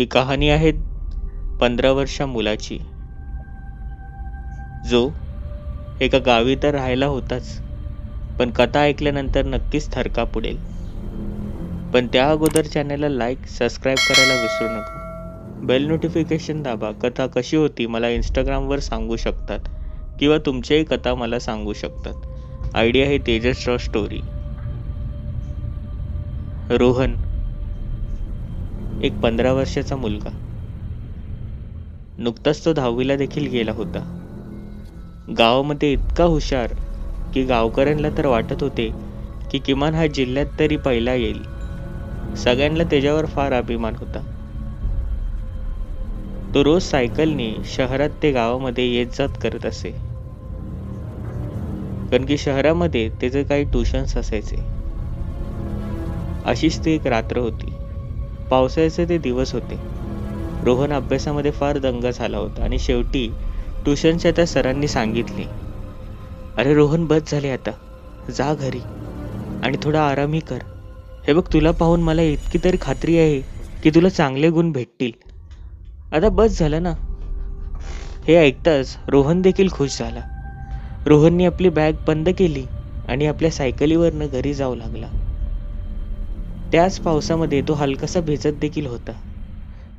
ही कहाणी आहे 15 वर्षा मुलाची, जो एका गावी तर राहायला होताच, पण कथा ऐकल्यानंतर नक्कीच थरकाप उडेल. पण त्या अगोदर चॅनलला लाईक, सबस्क्राईब करायला विसरू नका. बेल नोटिफिकेशन दाबा. कथा कशी होती मला इंस्टाग्रामवर सांगू शकतात किंवा तुमच्याही कथा मला सांगू शकतात. आयडी आहे तेजस रॉ स्टोरी. रोहन, एक 15 वर्षाचा मुलगा. नुकताच तो 10वीला देखील गेला होता. गावामध्ये इतका हुशार की गावकऱ्यांना तर वाटत होते की किमान हा जिल्ह्यात तरी पहिला येईल. सगळ्यांना त्याच्यावर फार अभिमान होता. तो रोज सायकलने शहरात ते गावामध्ये येत जात करत असे, कारण की शहरामध्ये त्याचे काही ट्युशन्स असायचे. अशीच ती एक रात्र होती. पावसाळ्याचे ते दिवस होते. रोहन अभ्यासामध्ये फार दंग झाला होता आणि शेवटी ट्युशनच्या त्या सरांनी सांगितले, अरे रोहन, बस झाले आता, जा घरी आणि थोडा आरामही कर. हे बघ, तुला पाहून मला इतकी तरी खात्री आहे की तुला चांगले गुण भेटतील. आता बस झालं ना. हे ऐकताच रोहन देखील खुश झाला. रोहनने आपली बॅग बंद केली आणि आपल्या सायकलीवरनं घरी जाऊ लागला. त्याच पावसामध्ये तो हलकासा भिजत देखील होता,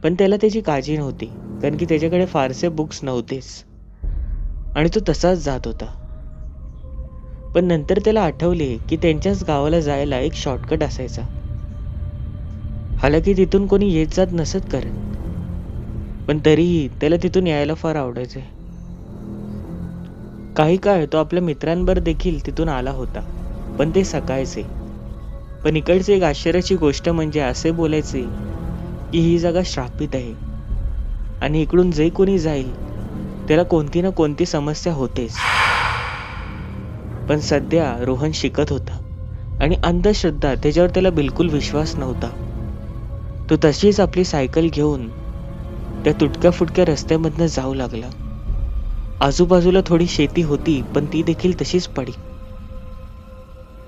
पण त्याला त्याची काळजी नव्हती, कारण की त्याच्याकडे फारसे बुक्स नव्हतेच आणि तो तसाच जात होता. पण नंतर त्याला आठवले की त्यांच्याच गावाला जायला एक शॉर्टकट असायचा. हालाकी तिथून कोणी येत जात नसत करत, पण तरीही त्याला तिथून यायला फार आवडायचे. काही काळ तो आपल्या मित्रांबरोबर देखील तिथून आला होता, पण ते सकाळचे. पण इकडची एक आश्चर्याची गोष्ट म्हणजे असे बोलायचे की ही जागा श्रापित आहे आणि इकडून जे कोणी जाईल त्याला कोणती ना कोणती समस्या होतेच. पण सध्या रोहन शिकत होता आणि अंधश्रद्धा त्याच्यावर त्याला बिलकुल विश्वास नव्हता. तो तशीच आपली सायकल घेऊन त्या तुटक्या फुटक्या रस्त्यामधनं जाऊ लागला. आजूबाजूला थोडी शेती होती, पण ती देखील तशीच पडी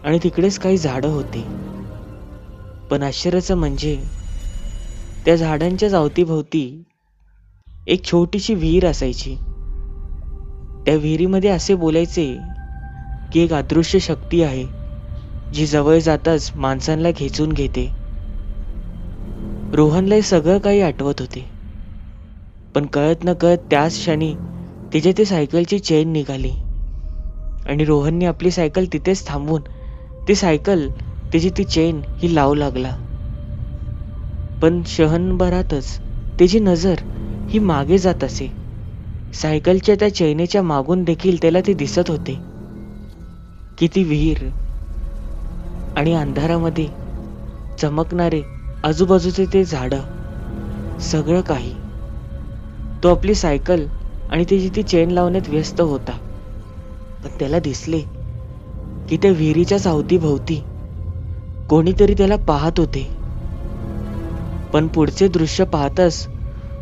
आणि तिकडेच काही झाडं होती. पण आश्चर्याचं म्हणजे त्या झाडांच्याच अवतीभोवती एक छोटीशी विहीर असायची. त्या विहिरीमध्ये असे बोलायचे की एक अदृश्य शक्ती आहे जी जवळ जाताच माणसांना खेचून घेते. रोहनला हे सगळं काही आठवत होते, पण कळत न कळत त्याच क्षणी तिच्या ती सायकलची चेन निघाली आणि रोहनने आपली सायकल तिथेच थांबवून ती सायकल, त्याची ती चेन ही लावू लागला. पण क्षणभरातच त्याची नजर ही मागे जात असे. सायकलच्या त्या चैनेच्या मागून देखील त्याला ते दिसत होते की ती विहीर आणि अंधारामध्ये चमकणारे आजूबाजूचे ते झाडं, सगळं काही. तो आपली सायकल आणि त्याची ती चेन लावण्यात व्यस्त होता, पण त्याला दिसले की त्या विहिरीच्याच अवतीभोवती कोणीतरी त्याला पाहत होते. पण पुढचे दृश्य पाहताच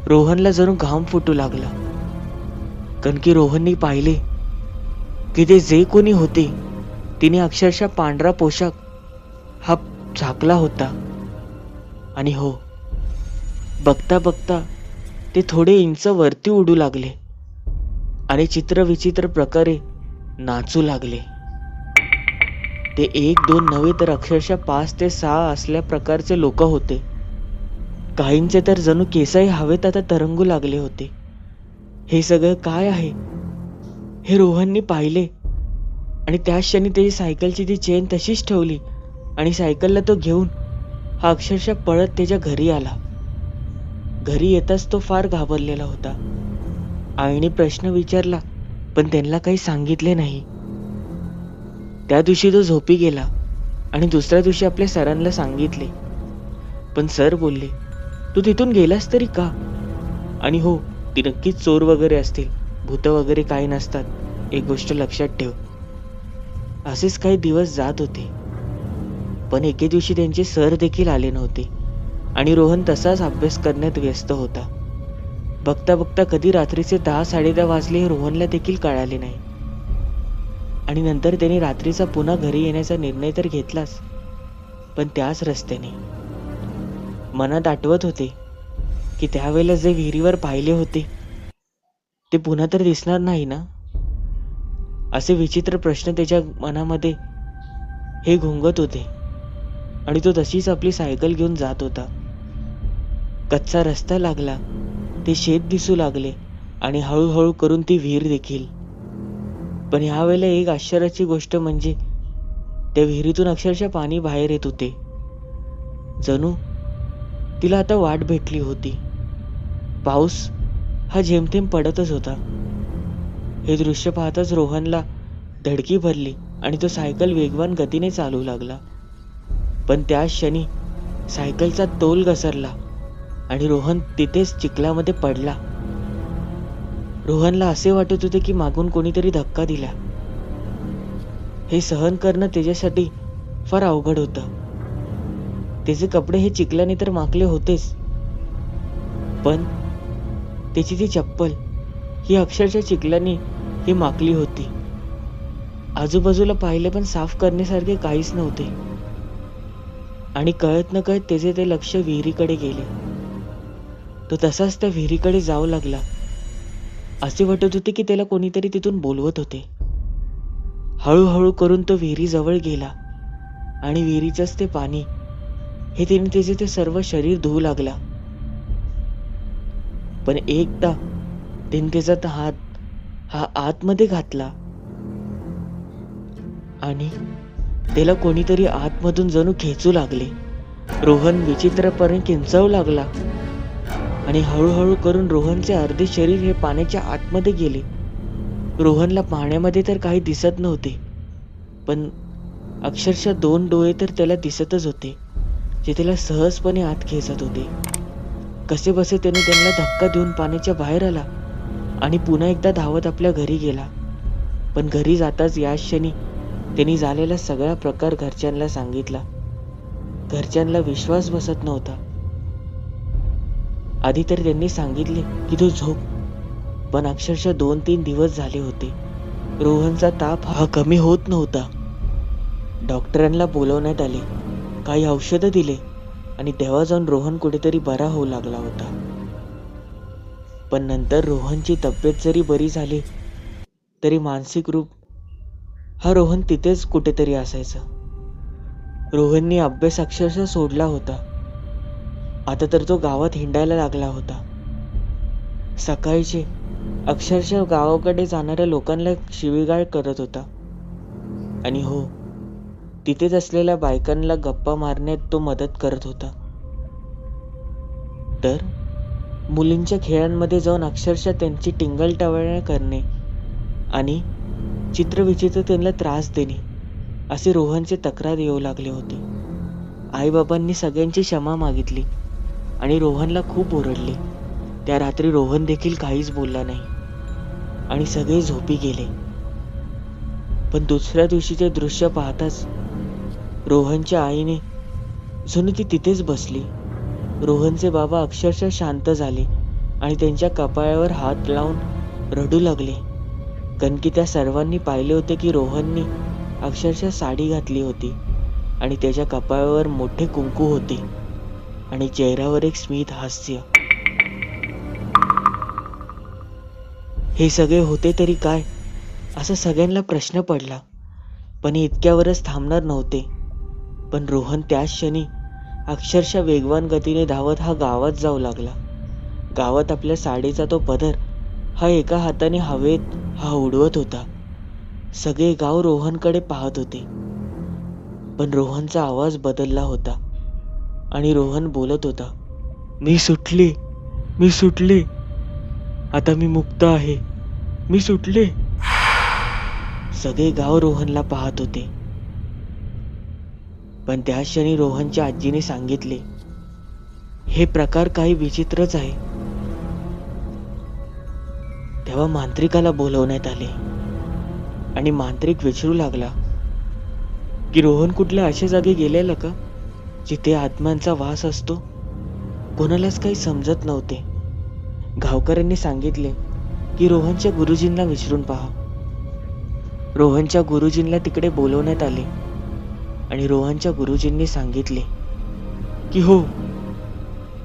रोहनला जणू घाम फुटू लागला, कारण की रोहनने पाहिले की ते जे कोणी होते तिने अक्षरशः पांढरा पोशाख हा झाकला होता. आणि हो, बघता बघता ते थोडे इंच वरती उडू लागले आणि चित्रविचित्र प्रकारे नाचू लागले. ते 1-2 नव्हे तर अक्षरशः 5 ते 6 असल्या प्रकारचे लोक होते. काहींचे तर जणू केसही हवेत आता तरंगू लागले होते. हे सगळं काय आहे हे रोहनने पाहिले आणि त्याच क्षणी त्याची सायकलची ती चेन तशीच ठेवली आणि सायकलला तो घेऊन हा अक्षरशः पळत त्याच्या घरी आला. घरी येताच तो फार घाबरलेला होता. आईने प्रश्न विचारला, पण त्यांना काही सांगितले नाही. त्या दिवशी तो झोपी गेला आणि दुसऱ्या दिवशी आपल्या सरांना सांगितले, पण सर बोलले, तू तिथून गेलास तरी का? आणि हो, ती नक्कीच चोर वगैरे असतील, भूत वगैरे काही नसतात, एक गोष्ट लक्षात ठेव. असेच काही दिवस जात होते, पण एके दिवशी त्यांचे सर देखील आले नव्हते आणि रोहन तसाच अभ्यास करण्यात व्यस्त होता. बघता बघता कधी रात्रीचे 10-10:30 वाजले हे रोहनला देखील कळाले नाही. आणि नंतर त्याने रात्रीचा पुन्हा घरी येण्याचा निर्णय तर घेतलाच, पण त्याच रस्त्याने. मनात आठवत होते की त्यावेळेला जे विहिरीवर पाहिले होते ते पुन्हा तर दिसणार नाही ना? असे विचित्र प्रश्न त्याच्या मनामध्ये हे घुंगत होते आणि तो तशीच आपली सायकल घेऊन जात होता. कच्चा रस्ता लागला, ते शेत दिसू लागले आणि हळूहळू करून ती विहीर देखील. पण ह्यावेळेला एक आश्चर्याची गोष्ट म्हणजे त्या विहिरीतून अक्षरशः पाणी बाहेर येत होते. जणू तिला आता वाट भेटली होती. पाऊस हा जेमतेम पडतच होता. हे दृश्य पाहताच रोहनला धडकी भरली आणि तो सायकल वेगवान गतीने चालू लागला. पण त्याच क्षणी सायकलचा तोल घसरला आणि रोहन तिथेच चिखलामध्ये पडला. रोहनला असे वाटत होते की मागून कोणीतरी धक्का दिला. हे सहन करणं त्याच्यासाठी फार अवघड होतं. त्याचे कपडे हे चिखलाने तर माखले होतेच, पण त्याची ती चप्पल ही अक्षरशः चिखलाने ही माखली होती. आजूबाजूला पाहिले पण साफ करण्यासारखे काहीच नव्हते आणि कळत न कळत त्याचे ते लक्ष विहिरीकडे गेले. तो तसाच त्या विहिरीकडे जाऊ लागला. असे वाटत होते की त्याला कोणीतरी तिथून बोलवत होते. हळूहळू करून तो विहिरीजवळ गेला आणि विहिरीचंच ते पाणी हे त्याने त्याचे ते सर्व शरीर धुवू लागला. पण एकदा त्याने त्याचा हात हा आतमध्ये घातला आणि त्याला कोणीतरी आतमधून जणू खेचू लागले. रोहन विचित्रपणे किंचाळू लागला आणि हळूहळू करून रोहनचे अर्धे शरीर हे पाण्याच्या आतमध्ये गेले. रोहनला पाण्यामध्ये तर काही दिसत नव्हते, पण अक्षरशः 2 डोळे तर त्याला दिसतच होते, जे त्याला सहजपणे आत खेचत होते. कसेबसे त्याने त्यांना धक्का देऊन पाण्याच्या बाहेर आला आणि पुन्हा एकदा धावत आपल्या घरी गेला. पण घरी जाताच याच क्षणी त्यांनी झालेला सगळा प्रकार घरच्यांना सांगितला. घरच्यांना विश्वास बसत नव्हता. आधी तर त्यांनी सांगितले की तू झोप, पण अक्षरशः 2-3 दिवस झाले होते. रोहनचा ताप हा कमी होत नव्हता. डॉक्टरांना बोलवण्यात आले, काही औषधं दिले आणि तेव्हा जाऊन रोहन कुठेतरी बरा होऊ लागला होता. पण नंतर रोहनची तब्येत जरी बरी झाली तरी मानसिक रूप हा रोहन तिथेच कुठेतरी असायचा. रोहननी अभ्यास अक्षरशः सोडला होता. आता तर तो गावात हिंडायला लागला होता. सकाळचे अक्षरशः गावाकडे जाणाऱ्या लोकांना शिवीगाळ करत होता. आणि हो, तिथेच असलेल्या बायकांना गप्पा मारण्यात तो मदत करत होता. तर मुलींच्या खेळांमध्ये जाऊन अक्षरशः त्यांची टिंगलटवाळ्या करणे आणि चित्रविचित्र त्यांना त्रास देणे असे रोहनचे तक्रार येऊ लागले होते. आईबाबांनी सगळ्यांची क्षमा मागितली आणि रोहनला खूप ओरडले. त्या रात्री रोहन देखील काहीच बोलला नाही आणि सगळे झोपी गेले. पण दुसऱ्या दिवशीचे दृश्य पाहताच रोहनच्या आईने जणू ती तिथेच बसली. रोहनचे बाबा अक्षरशः शांत झाले आणि त्यांच्या कपाळावर हात लावून रडू लागले. कारण की त्या सर्वांनी पाहिले होते की रोहननी अक्षरशः साडी घातली होती आणि त्याच्या कपाळावर मोठे कुंकू होते आणि चेहऱ्यावर एक स्मित हास्य. हे सगळे होते तरी काय, असा सगळ्यांना प्रश्न पडला. पण इतक्यावरच थांबणार नव्हते. पण रोहन त्याच क्षणी अक्षरशः वेगवान गतीने धावत हा गावात जाऊ लागला. गावात आपल्या साडीचा तो पदर हा एका हाताने हवेत हा उडवत होता. सगळे गाव रोहनकडे पाहत होते. पण रोहनचा आवाज बदलला होता आणि रोहन बोलत होता, मी सुटले, मी सुटले, आता मी मुक्त आहे, मी सुटले. सगळे गाव रोहनला पाहत होते. पण त्या क्षणी रोहनच्या आजीने सांगितले, हे प्रकार काही विचित्रच आहे. तेव्हा मांत्रिकाला बोलवण्यात आले आणि मांत्रिक विचारू लागला की रोहन कुठल्या अशा जागी गेलेला का जिथे आत्म्यांचा वास असतो. कोणालाच काही समजत नव्हते. गावकऱ्यांनी सांगितले की रोहनच्या गुरुजींना विचारून पहा. रोहनच्या गुरुजींना तिकडे बोलवण्यात आले आणि रोहनच्या गुरुजींनी सांगितले की हो,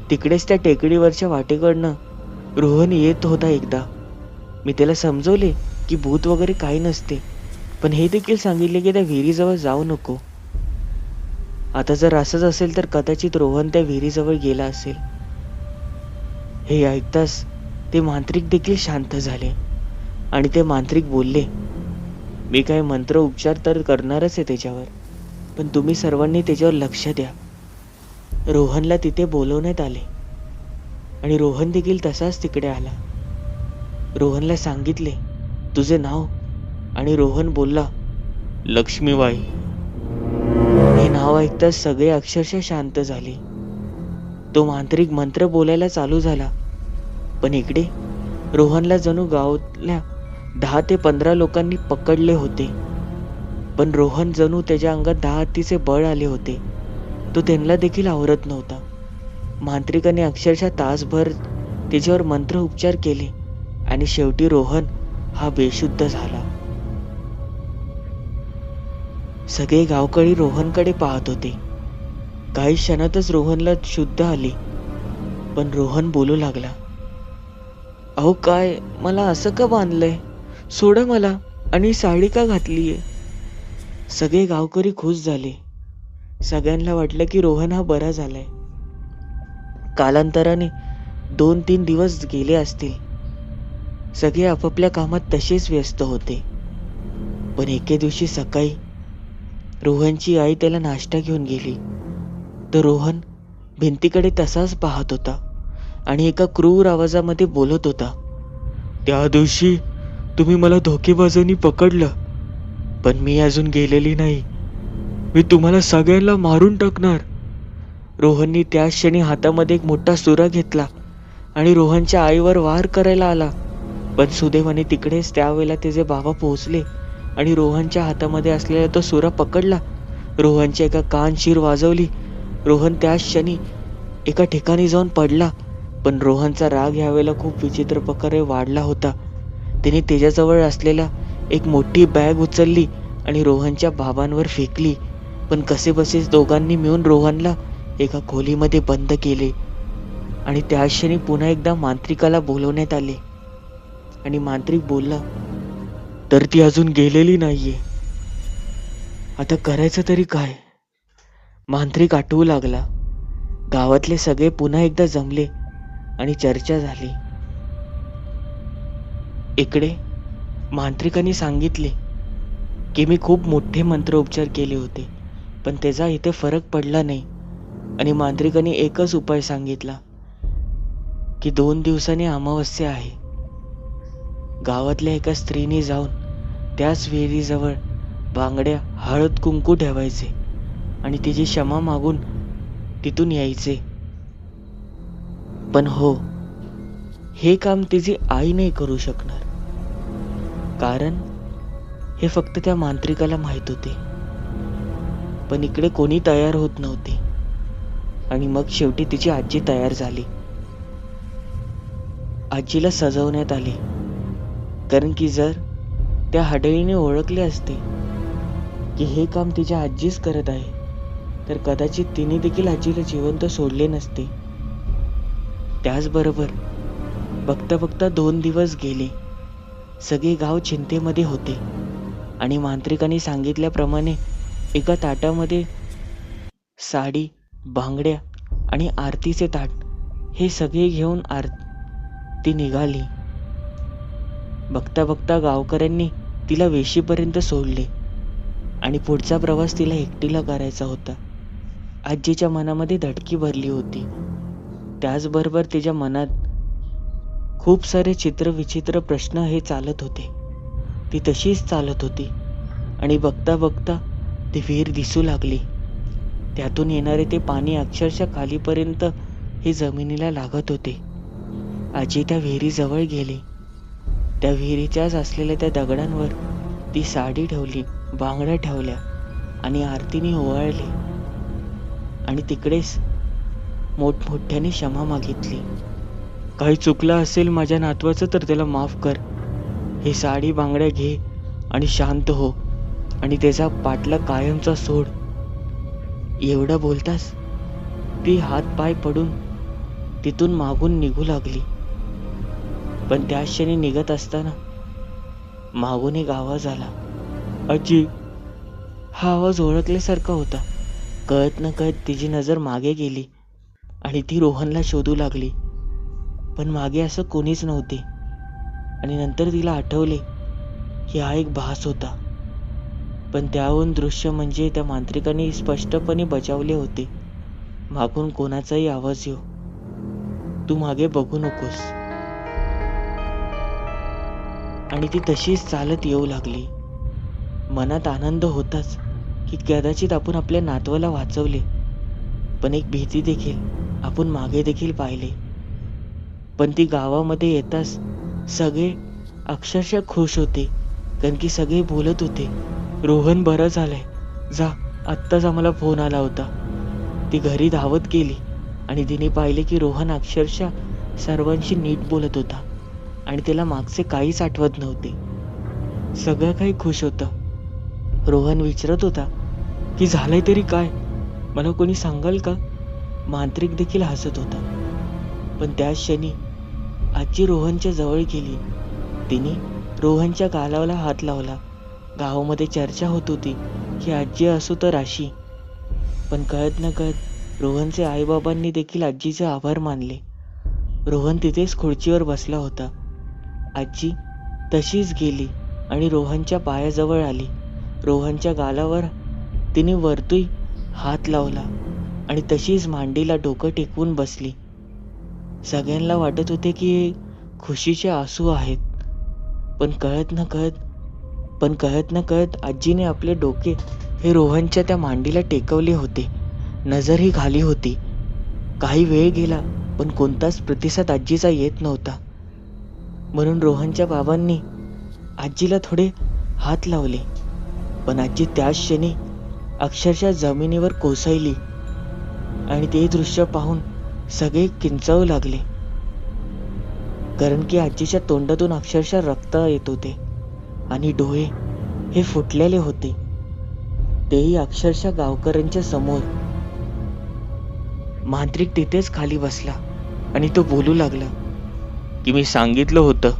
तिकडेच त्या टेकडीवरच्या वाटेकडनं रोहन येत होता. एकदा मी त्याला समजवले की भूत वगैरे काही नसते, पण हे देखील सांगितले की त्या विहिरीजवळ जाऊ नको. आता जर असंच असेल तर कदाचित रोहन त्या विहिरीजवळ गेला असेल. हे ऐकताच ते मांत्रिक देखील शांत झाले आणि ते मांत्रिक बोलले, मी काय मंत्र उपचार तर करणारच आहे त्याच्यावर, पण तुम्ही सर्वांनी त्याच्यावर लक्ष द्या. रोहनला तिथे बोलवण्यात आले आणि रोहन देखील तसाच तिकडे आला. रोहनला सांगितले, तुझे नाव? आणि रोहन बोलला, लक्ष्मीबाई. हे नाव ऐकताच सगळे अक्षरशः शांत झाले. तो मांत्रिक मंत्र बोलायला चालू झाला, पण इकडे रोहनला जणू गावातल्या 10 ते 15 लोकांनी पकडले होते. पण रोहन जणू त्याच्या अंगात 10 हत्तीचे बळ आले होते. तो त्यांना देखील आवरत नव्हता. मांत्रिकाने अक्षरशः तासभर त्याच्यावर मंत्र उपचार केले आणि शेवटी रोहन हा बेशुद्ध झाला. सगळे गावकरी रोहनकडे पाहत होते. काही क्षणातच रोहनला शुद्ध आली, पण रोहन बोलू लागला, अहो काय, मला असं का बांधलंय? सोडा मला, आणि साडी का घातलीये? सगळे गावकरी खुश झाले. सगळ्यांना वाटलं की रोहन हा बरा झालाय. कालांतराने 2-3 दिवस गेले असतील. सगळे आपापल्या कामात तसेच व्यस्त होते. पण एके दिवशी सकाळी रोहनची आई त्याला नाश्ता घेऊन गेली, तर रोहन भिंतीकडे तसाच पाहत होता आणि एका क्रूर आवाजामध्ये बोलत होता, त्या दिवशी तुम्ही मला धोकेबाजांनी पकडलं, पण मी अजून गेलेली नाही. मी तुम्हाला सगळ्यांना मारून टाकणार. रोहनने त्याच क्षणी हातामध्ये एक मोठा सुरा घेतला आणि रोहनच्या आईवर वार करायला आला. पण सुदैवाने तिकडेच त्यावेळेला त्याचे बाबा पोहोचले आणि रोहनच्या हातामध्ये असलेला तो सुरा पकडला. रोहनच्या एका कान शिर वाजवली. रोहन त्याच क्षणी एका ठिकाणी जाऊन पडला. पण रोहनचा राग यावेळेला खूप विचित्र प्रकारे वाढला होता. त्याने त्याच्याजवळ असलेला एक मोठी बॅग उचलली आणि रोहनच्या बाबांवर फेकली. पण कसेबसेच दोघांनी मिळून रोहनला एका खोलीमध्ये बंद केले आणि त्याच क्षणी पुन्हा एकदा मांत्रिकाला बोलवण्यात आले आणि मांत्रिक बोलला, तर ती अजून गेलेली नाहीये. आता करायचं तरी काय? मांत्रिक आठवू लागला. गावातले सगळे पुन्हा एकदा जमले आणि चर्चा झाली. इकडे मांत्रिकाने सांगितले की मी खूप मोठे मंत्र उपचार केले होते, पण त्याचा इथे फरक पडला नाही. आणि मांत्रिकाने एकच उपाय सांगितला की 2 दिवसांनी अमावस्या आहे. गावातल्या एका स्त्रीने जाऊन त्याच विहिरीजवळ बांगड्या, हळद, कुंकू ठेवायचे आणि तिची क्षमा मागून तिथून यायचे. पण हो, हे काम तिची आई नाही करू शकणार, कारण हे फक्त त्या मांत्रिकाला माहित होते. पण इकडे कोणी तयार होत नव्हते आणि मग शेवटी तिची आजी तयार झाली. आजीला सजवण्यात आले, कारण की जर त्या हडळीने ओळखले असते की हे काम तिच्या आजीच करत आहे, तर कदाचित तिने देखील आजीला जिवंत सोडले नसते. त्याचबरोबर बघता बघता 2 दिवस गेले. सगळे गाव चिंतेमध्ये होते आणि मांत्रिकाने सांगितल्याप्रमाणे एका ताटामध्ये साडी, बांगड्या आणि आरतीचे ताट हे सगळे घेऊन आरती निघाली. बघता बघता गावकऱ्यांनी तिला वेशीपर्यंत सोडले आणि पुढचा प्रवास तिला एकटीला करायचा होता. आजीच्या मनामध्ये धडकी भरली होती. त्याचबरोबर तिच्या मनात खूप सारे चित्रविचित्र प्रश्न हे चालत होते. ती तशीच चालत होती आणि बघता बघता ती विहीर दिसू लागली. त्यातून येणारे ते पाणी अक्षरशः खालीपर्यंत हे जमिनीला लागत होते. आजी त्या विहिरीजवळ गेली. त्या विहिरीच्याच असलेल्या त्या दगडांवर ती साडी ठेवली, बांगड्या ठेवल्या आणि आरतीने ओवाळली आणि तिकडेच मोठमोठ्याने क्षमा मागितली. काही चुकलं असेल माझ्या नातवाचं तर त्याला माफ कर. ही साडी बांगड्या घे आणि शांत हो आणि त्याचा पाठला कायमचा सोड. एवढं बोलताच ती हात पाय पडून तिथून मागून निघू लागली. पण त्याच क्षणी निघत असताना मागून एक आवाज आला, आजी. हा आवाज ओळखल्यासारखा होता. कळत न कळत तिची नजर मागे गेली आणि ती रोहनला शोधू लागली. पण मागे असं कोणीच नव्हते. आणि नंतर तिला आठवले की हा एक भास होता. पण त्याहून दृश्य म्हणजे त्या मांत्रिकाने स्पष्टपणे बजावले होते, मागून कोणाचाही आवाज येऊ, तू मागे बघू नकोस. आणि ती तशीच चालत येऊ लागली. मनात आनंद होताच की कदाचित आपण आपल्या नातवाला वाचवले, पण एक भीती देखील आपण मागे देखील पाहिले. पण ती गावामध्ये येताच सगळे अक्षरशः खुश होते, कारण की सगळे बोलत होते, रोहन बरं झालंय. जा, आत्ताच आम्हाला फोन आला होता. ती घरी धावत गेली आणि तिने पाहिले की रोहन अक्षरशः सर्वांशी नीट बोलत होता आणि त्याला मागचे काहीच आठवत नव्हते. सगळं काही खुश होतं. रोहन विचारत होता की झालंय तरी काय, मला कोणी सांगाल का? मांत्रिक देखील हसत होता. पण त्याच क्षणी आजी रोहनच्या जवळ गेली. तिने रोहनच्या गालाला हात लावला. गावामध्ये चर्चा होत होती की आजी असो तर अशी. पण कळत न कळत रोहनचे आईबाबांनी देखील आजीचे आभार मानले. रोहन तिथेच खुर्चीवर बसला होता. आजी तशीच गेली आणि रोहनच्या पायाजवळ आली. रोहनच्या गालावर तिने वरतून हात लावला आणि तशीच मांडीला डोकं टेकवून बसली. सगळ्यांना वाटत होते की खुशीचे आसू आहेत. पण कळत न कळत आजीने आपले डोके हे रोहनच्या त्या मांडीला टेकवले होते. नजरही खाली होती. काही वेळ गेला पण कोणताच प्रतिसाद आजीचा येत नव्हता. म्हणून रोहनच्या बाबांनी आजीला थोडे हात लावले. पण आजी त्याच क्षणी अक्षरशः जमिनीवर कोसळली आणि ते दृश्य पाहून सगळे किंचाळू लागले, कारण की आजीच्या तोंडातून अक्षरशः रक्त येत होते आणि डोळे हे फुटलेले होते, तेही अक्षरशः गावकऱ्यांच्या समोर. मांत्रिक तिथेच खाली बसला आणि तो बोलू लागला की मी सांगितलं होतं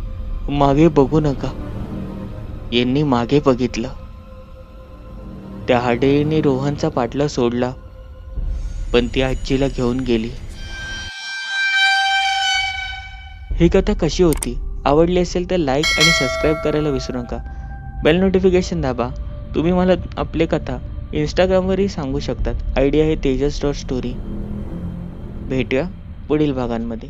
मागे बघू नका. यांनी मागे बघितलं. त्या हाडेने रोहनचा पाठला सोडला, पण ती आजीला घेऊन गेली. ही कथा कशी होती? आवडली असेल तर लाईक आणि सबस्क्राईब करायला विसरू नका. बेल नोटिफिकेशन दाबा. तुम्ही मला आपले कथा इंस्टाग्रामवरही सांगू शकतात. आयडी आहे तेजस.स्टोरी. भेटूया पुढील भागांमध्ये.